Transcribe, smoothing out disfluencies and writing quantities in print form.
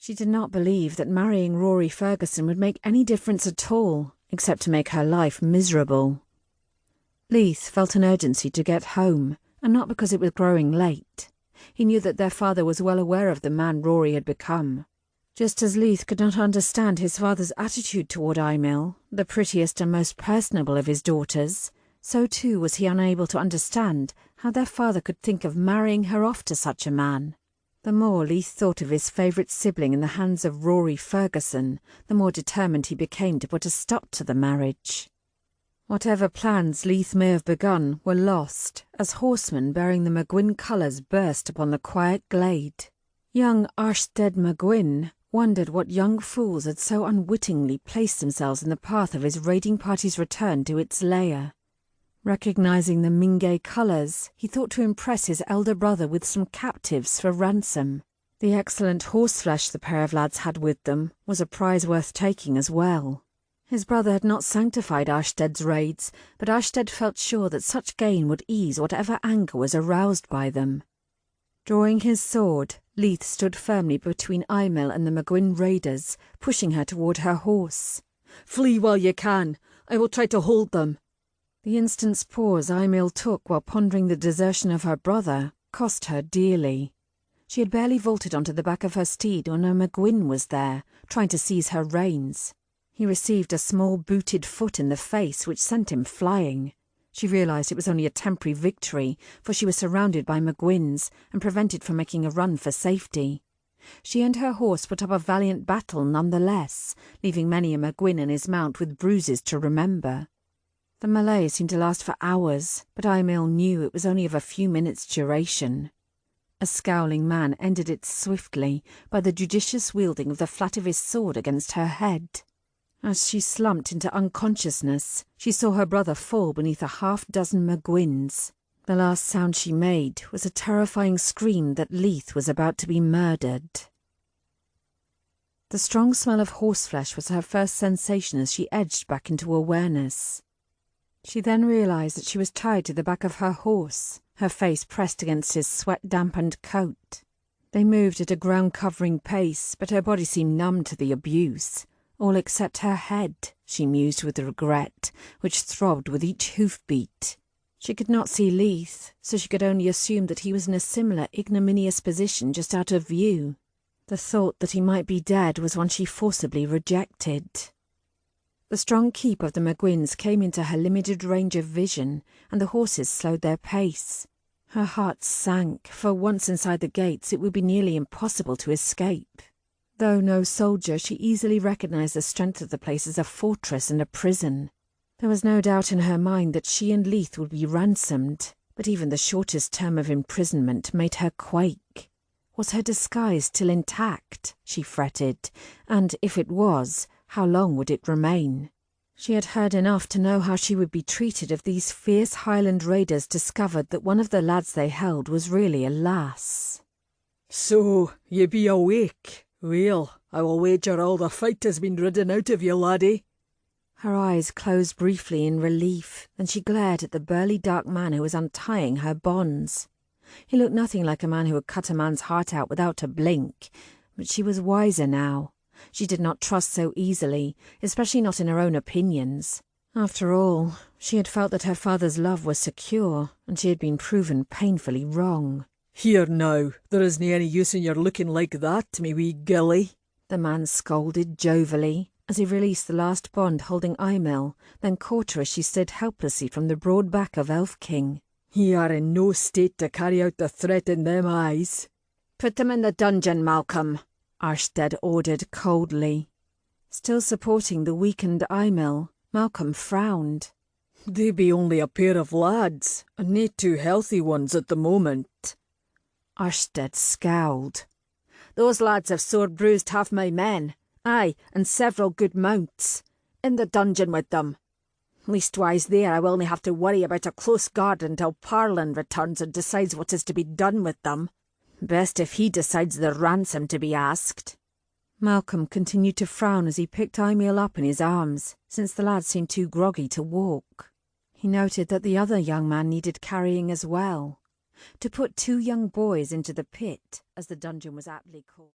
She did not believe that marrying Rory Ferguson would make any difference at all, except to make her life miserable. Leith felt an urgency to get home, and not because it was growing late. He knew that their father was well aware of the man Rory had become. Just as Leith could not understand his father's attitude toward Aimil, the prettiest and most personable of his daughters, so too was he unable to understand how their father could think of marrying her off to such a man. The more Leith thought of his favourite sibling in the hands of Rory Ferguson, the more determined he became to put a stop to the marriage. Whatever plans Leith may have begun were lost, as horsemen bearing the MacGuin colours burst upon the quiet glade. Young Arsted MacGuin wondered what young fools had so unwittingly placed themselves in the path of his raiding party's return to its lair. Recognising the Mengue colours, he thought to impress his elder brother with some captives for ransom. The excellent horseflesh the pair of lads had with them was a prize worth taking as well. His brother had not sanctified Arsted's raids, but Arsted felt sure that such gain would ease whatever anger was aroused by them. Drawing his sword, Leith stood firmly between Aimil and the MacGuin raiders, pushing her toward her horse. "Flee while you can. I will try to hold them." The instant's pause Aimil took while pondering the desertion of her brother cost her dearly. She had barely vaulted onto the back of her steed when a MacGuin was there, trying to seize her reins. He received a small booted foot in the face which sent him flying. She realised it was only a temporary victory, for she was surrounded by MacGuins and prevented from making a run for safety. She and her horse put up a valiant battle nonetheless, leaving many a MacGuin and his mount with bruises to remember. The melee seemed to last for hours, but Aimil knew it was only of a few minutes' duration. A scowling man ended it swiftly by the judicious wielding of the flat of his sword against her head. As she slumped into unconsciousness, she saw her brother fall beneath a half-dozen MacGuins. The last sound she made was a terrifying scream that Leith was about to be murdered. The strong smell of horseflesh was her first sensation as she edged back into awareness. She then realised that she was tied to the back of her horse, her face pressed against his sweat-dampened coat. They moved at a ground-covering pace, but her body seemed numb to the abuse. All except her head, she mused with regret, which throbbed with each hoof-beat. She could not see Leith, so she could only assume that he was in a similar ignominious position just out of view. The thought that he might be dead was one she forcibly rejected. The strong keep of the MacGuins came into her limited range of vision, and the horses slowed their pace. Her heart sank, for once inside the gates it would be nearly impossible to escape. Though no soldier, she easily recognised the strength of the place as a fortress and a prison. There was no doubt in her mind that she and Leith would be ransomed, but even the shortest term of imprisonment made her quake. Was her disguise still intact, she fretted, and if it was, how long would it remain? She had heard enough to know how she would be treated if these fierce Highland raiders discovered that one of the lads they held was really a lass. "So, ye be awake? Well, I will wager all the fight has been ridden out of you, laddie." Her eyes closed briefly in relief, then she glared at the burly dark man who was untying her bonds. He looked nothing like a man who would cut a man's heart out without a blink, but she was wiser now. She did not trust so easily, especially not in her own opinions. After all, she had felt that her father's love was secure, and she had been proven painfully wrong. "Here now, there isn't any use in your looking like that, me wee gilly," the man scolded jovially, as he released the last bond holding Aimil, then caught her as she slid helplessly from the broad back of Elf King. "Ye are in no state to carry out the threat in them eyes." "Put them in the dungeon, Malcolm," Arsted ordered coldly. Still supporting the weakened Aimil, Malcolm frowned. "They be only a pair of lads, and nae two healthy ones at the moment." Arsted scowled. "Those lads have sore bruised half my men, aye, and several good mounts. In the dungeon with them. Leastwise there I will only have to worry about a close guard until Parlan returns and decides what is to be done with them. Best if he decides the ransom to be asked." Malcolm continued to frown as he picked Aimil up in his arms, since the lad seemed too groggy to walk. He noted that the other young man needed carrying as well. To put two young boys into the pit, as the dungeon was aptly called.